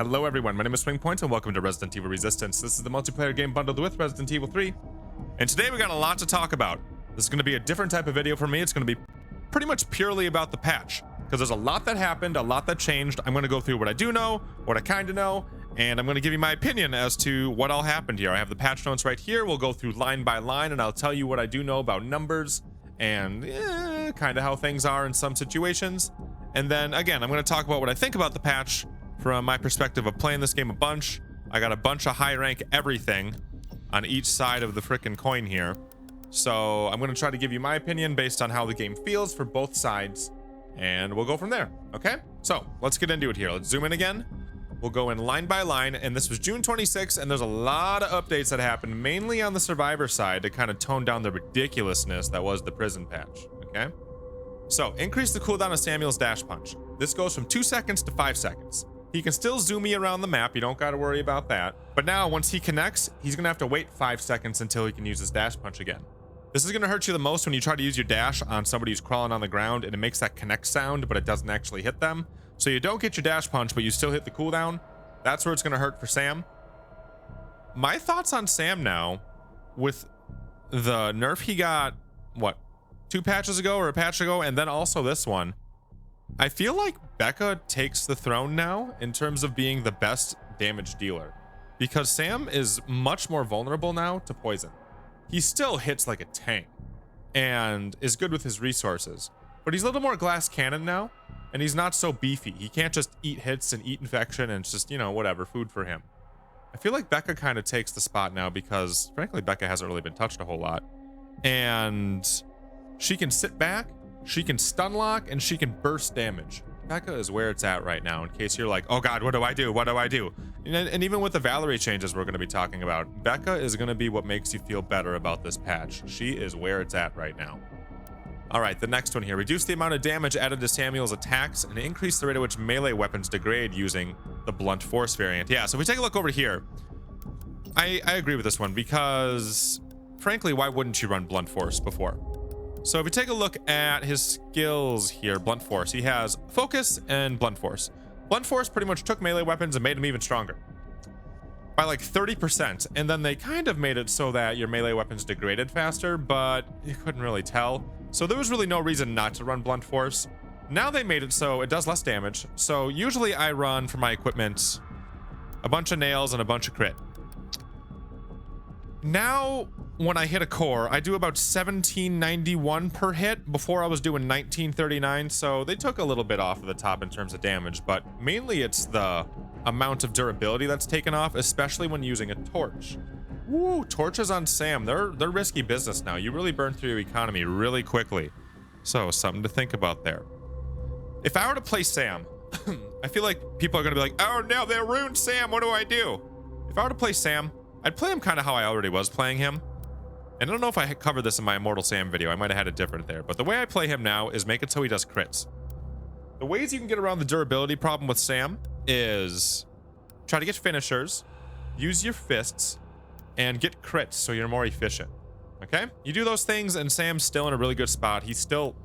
Hello everyone, my name is SwingPoynt and welcome to Resident Evil Resistance. This is the multiplayer game bundled with Resident Evil 3. And today we got a lot to talk about. This is going to be a different type of video for me. It's going to be pretty much purely about the patch. Because there's a lot that happened, a lot that changed. I'm going to go through what I do know, what I kind of know, and I'm going to give you my opinion as to what all happened here. I have the patch notes right here. We'll go through line by line and I'll tell you what I do know about numbers and kind of how things are in some situations. And then again, I'm going to talk about what I think about the patch from my perspective of playing this game a bunch. I got a bunch of high rank everything on each side of the frickin' coin here. So I'm going to try to give you my opinion based on how the game feels for both sides. And we'll go from there. Okay, so let's get into it here. Let's zoom in again. We'll go in line by line. And this was June 26th. And there's a lot of updates that happened, mainly on the survivor side, to kind of tone down the ridiculousness that was the prison patch. Okay, so increase the cooldown of Samuel's dash punch. This goes from 2 seconds to 5 seconds. He can still zoom me around the map. You don't got to worry about that. But now once he connects, he's going to have to wait 5 seconds until he can use his dash punch again. This is going to hurt you the most when you try to use your dash on somebody who's crawling on the ground and it makes that connect sound, but it doesn't actually hit them. So you don't get your dash punch, but you still hit the cooldown. That's where it's going to hurt for Sam. My thoughts on Sam now, with the nerf he got, what, 2 patches ago or a patch ago, and then also this one. I feel like Becca takes the throne now in terms of being the best damage dealer, because Sam is much more vulnerable now to poison. He still hits like a tank and is good with his resources, but he's a little more glass cannon now, and he's not so beefy. He can't just eat hits and eat infection and it's just, you know, whatever, food for him. I feel like Becca kind of takes the spot now because frankly Becca hasn't really been touched a whole lot, and she can sit back, she can stun lock, and she can burst damage. Becca is where it's at right now, in case you're like, oh god, what do I do? What do I do? And even with the Valerie changes we're going to be talking about, Becca is going to be what makes you feel better about this patch. She is where it's at right now. All right, the next one here. Reduce the amount of damage added to Samuel's attacks and increase the rate at which melee weapons degrade using the blunt force variant. Yeah, so if we take a look over here, I agree with this one because, frankly, why wouldn't you run blunt force before? So if we take a look at his skills here, blunt force, he has focus and blunt force. Blunt force pretty much took melee weapons and made them even stronger by like 30%. And then they kind of made it so that your melee weapons degraded faster, but you couldn't really tell. So there was really no reason not to run blunt force. Now they made it so it does less damage. So usually I run for my equipment a bunch of nails and a bunch of crit. Now, when I hit a core, I do about 1791 per hit. Before I was doing 1939, so they took a little bit off of the top in terms of damage, but mainly it's the amount of durability that's taken off, especially when using a torch. Woo, torches on Sam, they're risky business now. You really burn through your economy really quickly. So, something to think about there. If I were to play Sam, I feel like people are going to be like, oh no, they ruined Sam, what do I do? If I were to play Sam, I'd play him kind of how I already was playing him. And I don't know if I covered this in my Immortal Sam video. I might have had it different there. But the way I play him now is make it so he does crits. The ways you can get around the durability problem with Sam is try to get finishers, use your fists, and get crits so you're more efficient. Okay? You do those things and Sam's still in a really good spot. He's still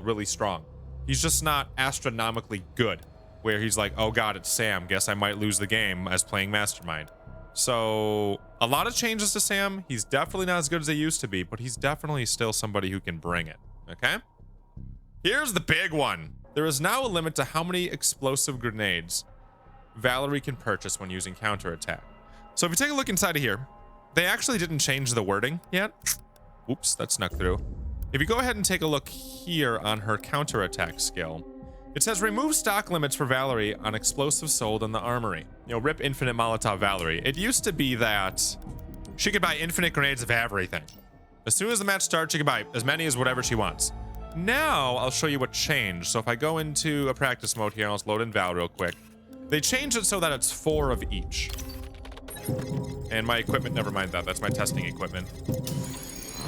really strong. He's just not astronomically good, where he's like, oh god, it's Sam. Guess I might lose the game as playing Mastermind. So a lot of changes to Sam. He's definitely not as good as he used to be, but he's definitely still somebody who can bring it. Okay, here's the big one. There is now a limit to how many explosive grenades Valerie can purchase when using counterattack. So if you take a look inside of here, they actually didn't change the wording yet. Oops, that snuck through. If you go ahead and take a look here on her counterattack skill, it says remove stock limits for Valerie on explosives sold in the armory. You know, rip infinite Molotov Valerie. It used to be that she could buy infinite grenades of everything. As soon as the match starts, she can buy as many as whatever she wants. Now I'll show you what changed. So if I go into a practice mode here, I'll just load in Val real quick. They changed it so that it's 4 of each. And my equipment, never mind that. That's my testing equipment.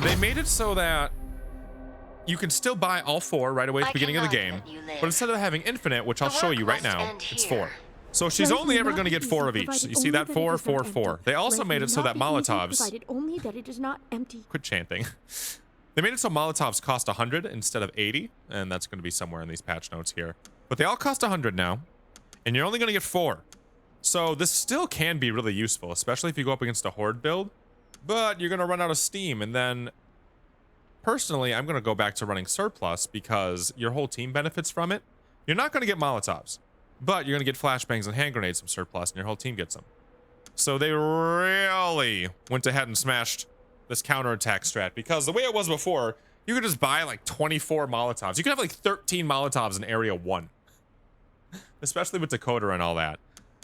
They made it so that you can still buy all 4 right away at the beginning of the game, but instead of having infinite, which I'll show you right now, it's 4. So she's only ever going to get 4 of each. So you see that 4, 4, 4. They also made it so that Molotovs... only that it is not empty. Quit chanting. They made it so Molotovs cost 100 instead of 80, and that's going to be somewhere in these patch notes here. But they all cost 100 now, and you're only going to get 4. So this still can be really useful, especially if you go up against a horde build, but you're going to run out of steam. And then personally, I'm going to go back to running surplus because your whole team benefits from it. You're not going to get Molotovs, but you're going to get flashbangs and hand grenades from surplus, and your whole team gets them. So they really went ahead and smashed this counterattack strat, because the way it was before, you could just buy like 24 Molotovs. You could have like 13 Molotovs in area 1, especially with Decoder and all that.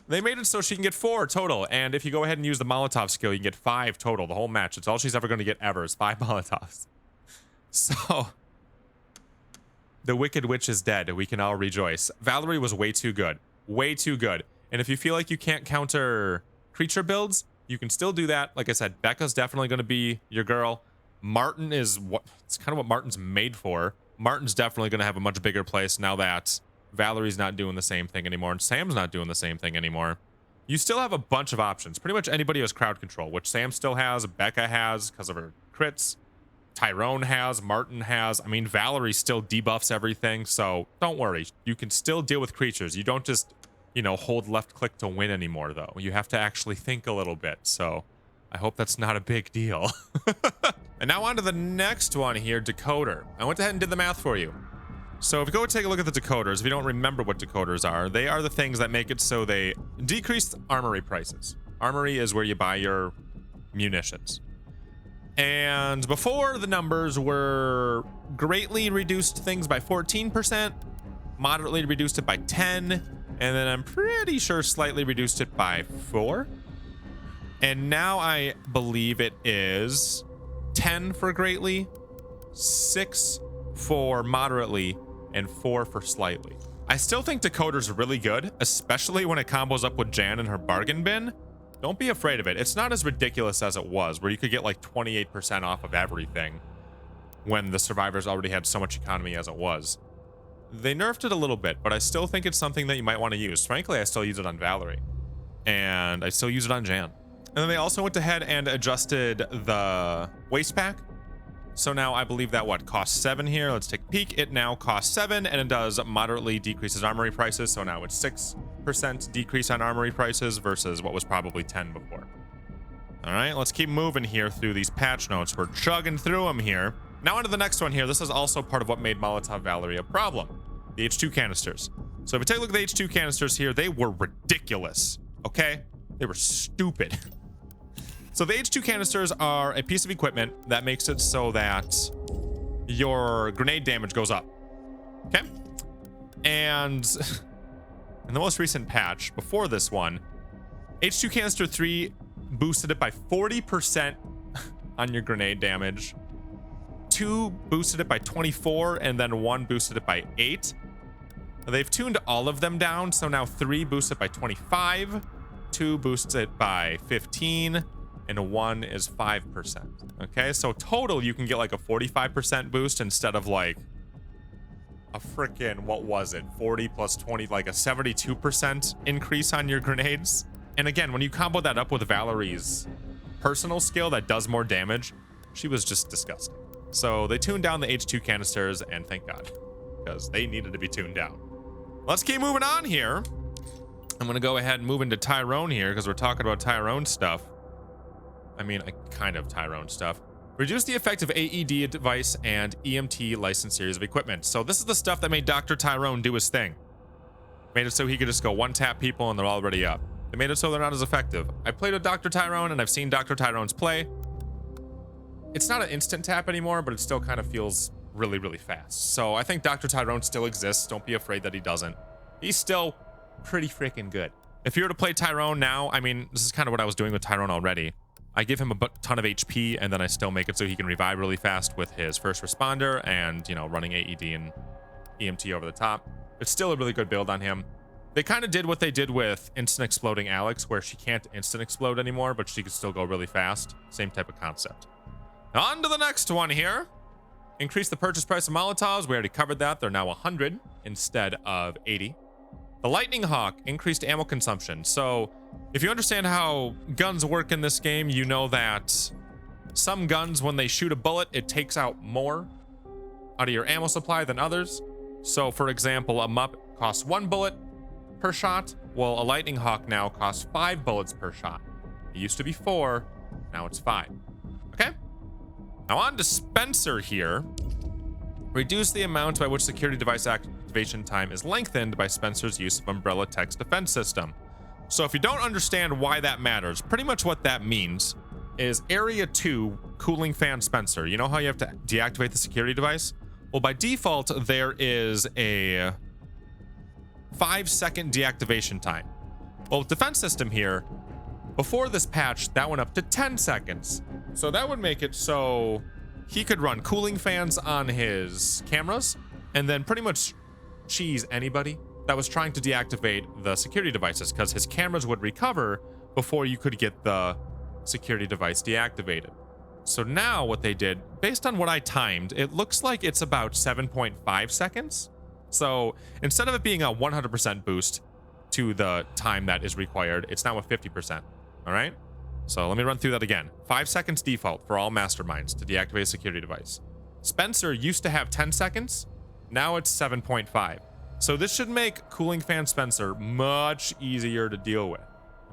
They made it so she can get 4 total, and if you go ahead and use the Molotov skill, you can get 5 total the whole match. It's all she's ever going to get ever is 5 Molotovs. So the Wicked Witch is dead. We can all rejoice. Valerie was way too good. Way too good. And if you feel like you can't counter creature builds, you can still do that. Like I said, Becca's definitely going to be your girl. Martin is it's kind of what Martin's made for. Martin's definitely going to have a much bigger place now that Valerie's not doing the same thing anymore and Sam's not doing the same thing anymore. You still have a bunch of options. Pretty much anybody has crowd control, which Sam still has, Becca has because of her crits. Tyrone has, Martin has. I mean, Valerie still debuffs everything, so don't worry. You can still deal with creatures. You don't just, you know, hold left click to win anymore, though. You have to actually think a little bit, so I hope that's not a big deal. And now on to the next one here, Decoder. I went ahead and did the math for you. So if you go take a look at the decoders, if you don't remember what decoders are, they are the things that make it so they decrease armory prices. Armory is where you buy your munitions. And before, the numbers were greatly reduced things by 14%, moderately reduced it by 10, and then I'm pretty sure slightly reduced it by 4. And now I believe it is 10 for greatly, 6 for moderately, and 4 for slightly. I still think Decoder's really good, especially when it combos up with Jan and her bargain bin. Don't be afraid of it. It's not as ridiculous as it was, where you could get like 28% off of everything when the survivors already had so much economy as it was. They nerfed it a little bit, but I still think it's something that you might want to use. Frankly, I still use it on Valerie, and I still use it on Jan. And then they also went ahead and adjusted the waste pack. So now I believe that costs 7 here. Let's take a peek. It now costs 7, and it does moderately decreases armory prices. So now it's 6% decrease on armory prices versus what was probably 10 before. All right, let's keep moving here through these patch notes. We're chugging through them here. Now on to the next one here. This is also part of what made Molotov Valerie a problem. The H2 canisters. So if you take a look at the H2 canisters here, they were ridiculous, okay? They were stupid. So the H2 canisters are a piece of equipment that makes it so that your grenade damage goes up, okay? And in the most recent patch, before this one, H2 canister 3 boosted it by 40% on your grenade damage. 2 boosted it by 24, and then 1 boosted it by 8. They've tuned all of them down, so now 3 boosts it by 25, 2 boosts it by 15, and 1 is 5%. Okay, so total you can get like a 45% boost instead of like a freaking, what was it, 40 plus 20, like a 72% increase on your grenades. And again, when you combo that up with Valerie's personal skill that does more damage, she was just disgusting. So they tuned down the H2 canisters, and thank God, because they needed to be tuned down. Let's keep moving on here. I'm gonna go ahead and move into Tyrone here because we're talking about Tyrone stuff. I mean, kind of Tyrone stuff. Reduce the effect of AED device and EMT licensed series of equipment. So this is the stuff that made Dr. Tyrone do his thing. Made it so he could just go one-tap people and they're already up. They made it so they're not as effective. I played with Dr. Tyrone and I've seen Dr. Tyrone's play. It's not an instant tap anymore, but it still kind of feels really, really fast. So I think Dr. Tyrone still exists. Don't be afraid that he doesn't. He's still pretty freaking good. If you were to play Tyrone now, I mean, this is kind of what I was doing with Tyrone already. I give him a ton of HP, and then I still make it so he can revive really fast with his first responder and, you know, running AED and EMT over the top. It's still a really good build on him. They kind of did what they did with instant exploding Alex, where she can't instant explode anymore, but she can still go really fast. Same type of concept. On to the next one here. Increase the purchase price of Molotovs. We already covered that. They're now 100 instead of 80. The Lightning Hawk increased ammo consumption. So if you understand how guns work in this game, you know that some guns, when they shoot a bullet, it takes out more out of your ammo supply than others. So for example, a MUP costs 1 bullet per shot, Well, a lightning hawk now costs 5 bullets per shot. It used to be 4, now it's 5. Okay? Now on to Spencer here. Reduce the amount by which security device activation time is lengthened by Spencer's use of Umbrella Text Defense System. So if you don't understand why that matters, pretty much what that means is Area 2 Cooling Fan Spencer. You know how you have to deactivate the security device? Well, by default, there is a 5-second deactivation time. Well, with Defense System here, before this patch, that went up to 10 seconds. So that would make it so he could run cooling fans on his cameras and then pretty much cheese anybody that was trying to deactivate the security devices, because his cameras would recover before you could get the security device deactivated. So now what they did, based on what I timed, it looks like it's about 7.5 seconds. So instead of it being a 100% boost to the time that is required, it's now a 50%. All right? So let me run through that again. 5 seconds default for all masterminds to deactivate a security device. Spencer used to have 10 seconds. Now it's 7.5. So this should make Cooling Fan Spencer much easier to deal with.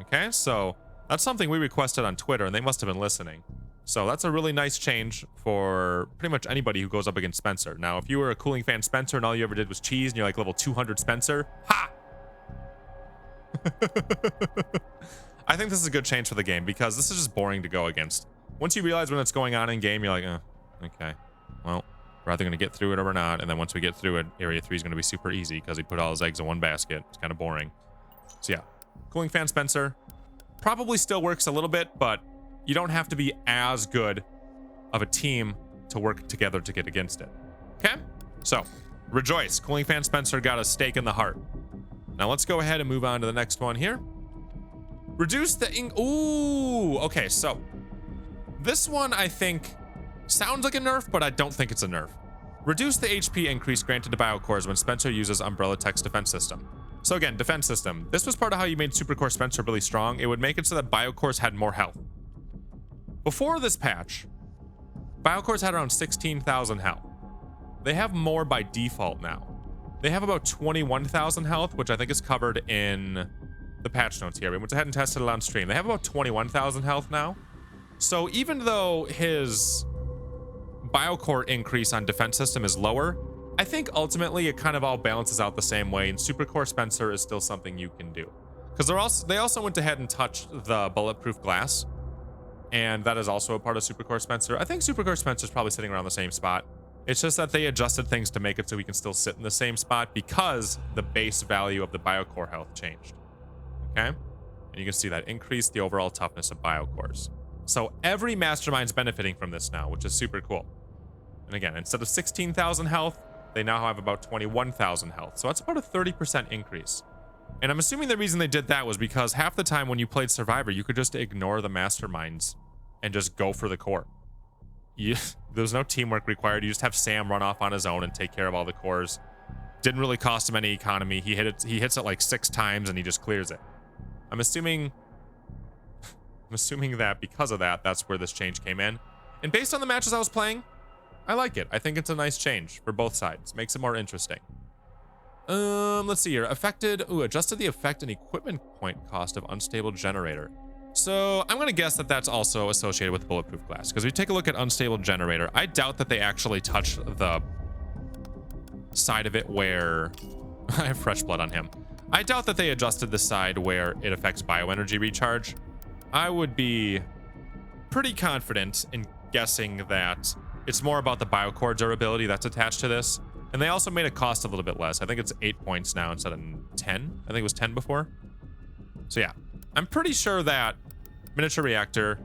Okay, so that's something we requested on Twitter, and they must have been listening. So that's a really nice change for pretty much anybody who goes up against Spencer. Now, if you were a Cooling Fan Spencer and all you ever did was cheese and you're like level 200 Spencer, ha! I think this is a good change for the game because this is just boring to go against. Once you realize when it's going on in game, you're like, okay, well, we're either going to get through it or we're not. And then once we get through it, Area 3 is going to be super easy because he put all his eggs in one basket. It's kind of boring. So yeah, Cooling Fan Spencer probably still works a little bit, but you don't have to be as good of a team to work together to get against it. Okay? So, rejoice. Cooling Fan Spencer got a stake in the heart. Now let's go ahead and move on to the next one here. Reduce the ooh, okay, so this one I think sounds like a nerf, but I don't think it's a nerf. Reduce the HP increase granted to biocores when Spencer uses Umbrella Text Defense System. So again, defense system. This was part of how you made Supercore Spencer really strong. It would make it so that biocores had more health. Before this patch, biocores had around 16,000 health. They have more by default now. They have about 21,000 health, which I think is covered in the patch notes here. We went ahead and tested it on stream. They have about 21,000 health now. So even though his biocore increase on defense system is lower, I think ultimately it kind of all balances out the same way, and Supercore Spencer is still something you can do. Because they also went ahead and touched the bulletproof glass, and that is also a part of Supercore Spencer. I think Supercore Spencer is probably sitting around the same spot. It's just that they adjusted things to make it so we can still sit in the same spot because the base value of the biocore health changed. Okay? And you can see that increased the overall toughness of biocores. So every mastermind's benefiting from this now, which is super cool. And again, instead of 16,000 health, they now have about 21,000 health. So that's about a 30% increase. And I'm assuming the reason they did that was because half the time when you played Survivor, you could just ignore the masterminds and just go for the core. There's no teamwork required. You just have Sam run off on his own and take care of all the cores. Didn't really cost him any economy. He hits it like 6 times and he just clears it. I'm assuming that because of that, that's where this change came in. And based on the matches I was playing, I like it. I think it's a nice change for both sides. Makes it more interesting. Let's see here. Adjusted the effect and equipment point cost of unstable generator. So I'm gonna guess that that's also associated with bulletproof glass, because we take a look at unstable generator. I doubt that they actually touched the side of it where I have fresh blood on him. I doubt that they adjusted the side where it affects bioenergy recharge. I would be pretty confident in guessing that it's more about the biocore durability that's attached to this. And they also made it cost a little bit less. I think it's 8 points now instead of 10. I think it was 10 before. So yeah, I'm pretty sure that miniature reactor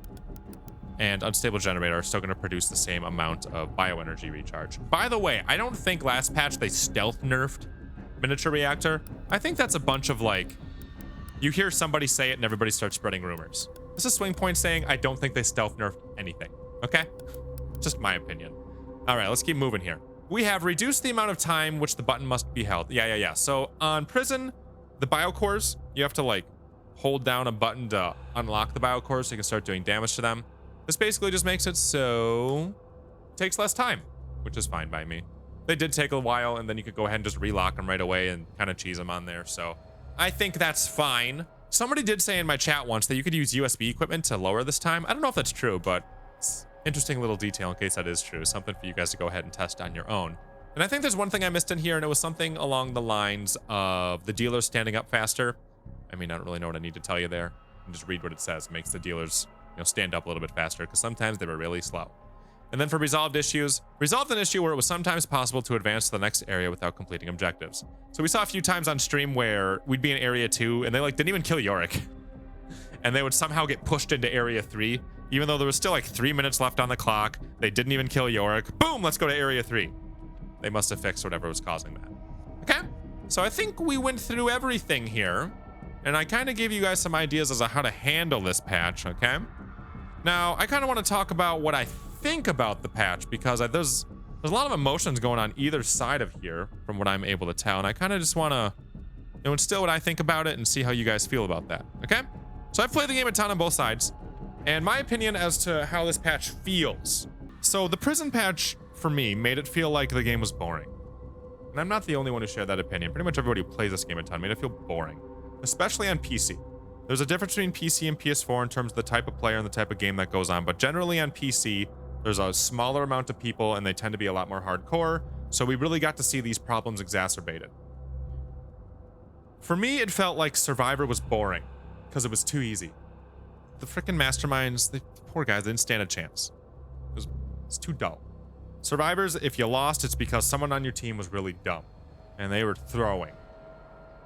and unstable generator are still going to produce the same amount of bioenergy recharge. By the way, I don't think last patch they stealth nerfed miniature reactor. I think that's a bunch of like, you hear somebody say it and everybody starts spreading rumors. This is SwingPoynt saying I don't think they stealth nerfed anything. Okay? Just my opinion. All right, let's keep moving here. We have reduced the amount of time which the button must be held. Yeah. So on prison, the biocores, you have to like hold down a button to unlock the biocores so you can start doing damage to them. This basically just makes it so it takes less time, which is fine by me. They did take a while, and then you could go ahead and just relock them right away and kind of cheese them on there. So I think that's fine. Somebody did say in my chat once that you could use USB equipment to lower this time. I don't know if that's true, but it's interesting little detail in case that is true. Something for you guys to go ahead and test on your own. And I think there's one thing I missed in here, and it was something along the lines of the dealers standing up faster. I mean, I don't really know what I need to tell you there. And just read what it says. It makes the dealers, stand up a little bit faster, because sometimes they were really slow. And then for resolved issues, resolved an issue where it was sometimes possible to advance to the next area without completing objectives. So we saw a few times on stream where we'd be in area 2 and they didn't even kill Yorick. And they would somehow get pushed into area 3, even though there was still 3 minutes left on the clock. They didn't even kill Yorick. Boom, let's go to area 3. They must have fixed whatever was causing that. Okay, so I think we went through everything here, and I kind of gave you guys some ideas as to how to handle this patch, okay? Now, I kind of want to talk about what I think about the patch, because there's a lot of emotions going on either side of here from what I'm able to tell, and I kind of just want to instill what I think about it and see how you guys feel about that, okay? So I've played the game a ton on both sides, and my opinion as to how this patch feels. So the prison patch, for me, made it feel like the game was boring. And I'm not the only one who shared that opinion. Pretty much everybody who plays this game a ton made it feel boring, especially on PC. There's a difference between PC and PS4 in terms of the type of player and the type of game that goes on, but generally on PC, there's a smaller amount of people and they tend to be a lot more hardcore, so we really got to see these problems exacerbated. For me, it felt like Survivor was boring because it was too easy. The freaking masterminds, the poor guys, didn't stand a chance. It's too dull. Survivors, if you lost, it's because someone on your team was really dumb and they were throwing.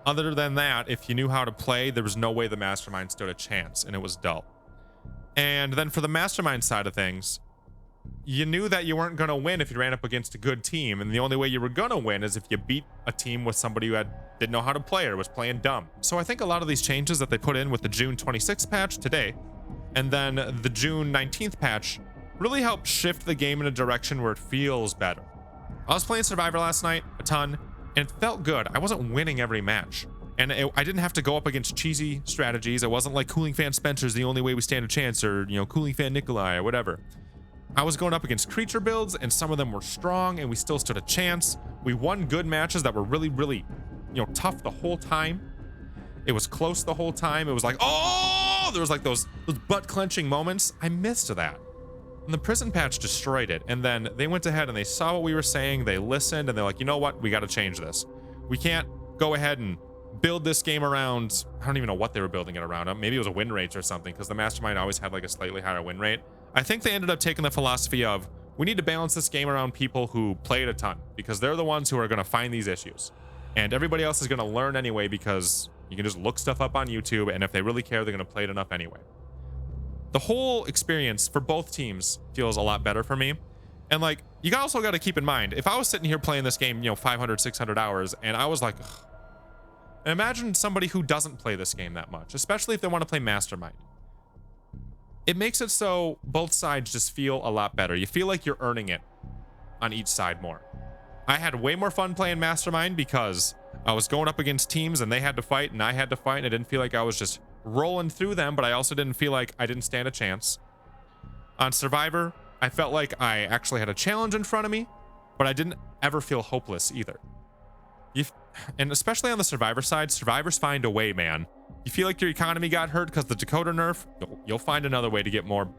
Other than that, if you knew how to play, there was no way the mastermind stood a chance, and it was dull. And then for the mastermind side of things, you knew that you weren't going to win if you ran up against a good team, and the only way you were going to win is if you beat a team with somebody who didn't know how to play or was playing dumb. So I think a lot of these changes that they put in with the June 26th patch today, and then the June 19th patch, really helped shift the game in a direction where it feels better. I was playing Survivor last night a ton, and it felt good. I wasn't winning every match, and I didn't have to go up against cheesy strategies. It wasn't like Cooling Fan Spencer's the only way we stand a chance, or Cooling Fan Nikolai or whatever. I was going up against creature builds, and some of them were strong, and we still stood a chance. We won good matches that were really, really, tough the whole time. It was close the whole time. It was like, oh, there was like those butt clenching moments. I missed that. And the prison patch destroyed it. And then they went ahead and they saw what we were saying. They listened, and they're like, you know what? We got to change this. We can't go ahead and build this game around. I don't even know what they were building it around. Maybe it was a win rate or something, because the mastermind always had like a slightly higher win rate. I think they ended up taking the philosophy of, we need to balance this game around people who play it a ton, because they're the ones who are going to find these issues. And everybody else is going to learn anyway, because you can just look stuff up on YouTube, and if they really care, they're going to play it enough anyway. The whole experience for both teams feels a lot better for me. And like, you also got to keep in mind, if I was sitting here playing this game, 500, 600 hours, and I was like, ugh. And imagine somebody who doesn't play this game that much, especially if they want to play Mastermind. It makes it so both sides just feel a lot better. You feel like you're earning it on each side more. I had way more fun playing Mastermind because I was going up against teams and they had to fight and I had to fight, and I didn't feel like I was just rolling through them, but I also didn't feel like I didn't stand a chance. On Survivor, I felt like I actually had a challenge in front of me, but I didn't ever feel hopeless either. And especially on the Survivor side, survivors find a way, man. You feel like your economy got hurt because the Dakota nerf, you'll find another way to get more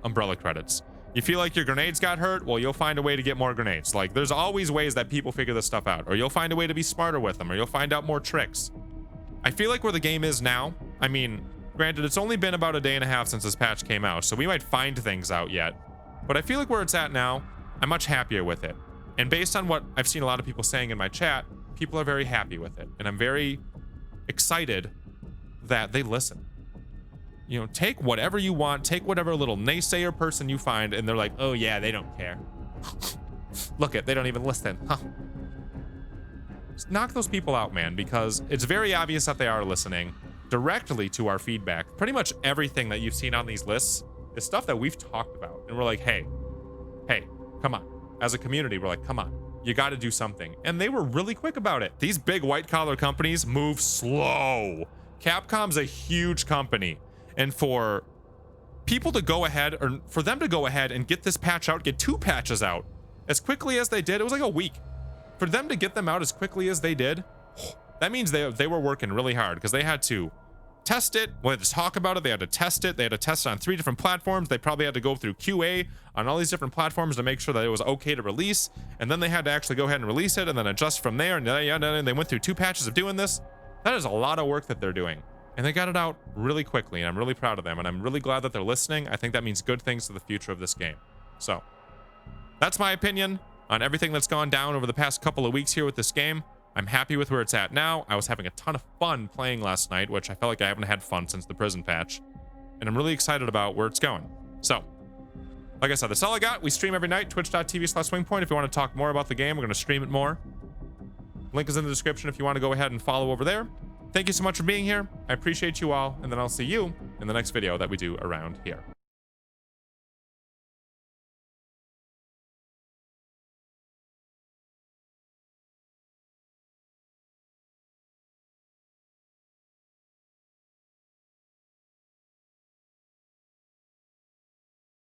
umbrella credits. You feel like your grenades got hurt, well, you'll find a way to get more grenades. Like, there's always ways that people figure this stuff out, or you'll find a way to be smarter with them, or you'll find out more tricks. I feel like where the game is now, I mean, granted, it's only been about a day and a half since this patch came out, so we might find things out yet, but I feel like where it's at now, I'm much happier with it. And based on what I've seen a lot of people saying in my chat, people are very happy with it, and I'm very excited that they listen. Take whatever you want, take whatever little naysayer person you find, and they're like, oh yeah, they don't care. Look, they don't even listen. Huh. Just knock those people out, man, because it's very obvious that they are listening directly to our feedback. Pretty much everything that you've seen on these lists is stuff that we've talked about, and we're like, hey, come on. As a community, we're like, come on, you got to do something. And they were really quick about it. These big white collar companies move slow. Capcom's a huge company, and for people to go ahead, or for them to go ahead and get this patch out, get 2 patches out as quickly as they did, it was like a week. For them to get them out as quickly as they did, that means they were working really hard because they had to test it. Well, they had to talk about it. They had to test it. They had to test it on 3 different platforms. They probably had to go through QA on all these different platforms to make sure that it was okay to release. And then they had to actually go ahead and release it and then adjust from there. And they went through 2 patches of doing this. That is a lot of work that they're doing. And they got it out really quickly. And I'm really proud of them. And I'm really glad that they're listening. I think that means good things to the future of this game. So that's my opinion on everything that's gone down over the past couple of weeks here with this game. I'm happy with where it's at now. I was having a ton of fun playing last night, which I felt like I haven't had fun since the prison patch. And I'm really excited about where it's going. So, like I said, that's all I got. We stream every night, twitch.tv/SwingPoynt. If you want to talk more about the game, we're going to stream it more. Link is in the description if you want to go ahead and follow over there. Thank you so much for being here. I appreciate you all, and then I'll see you in the next video that we do around here.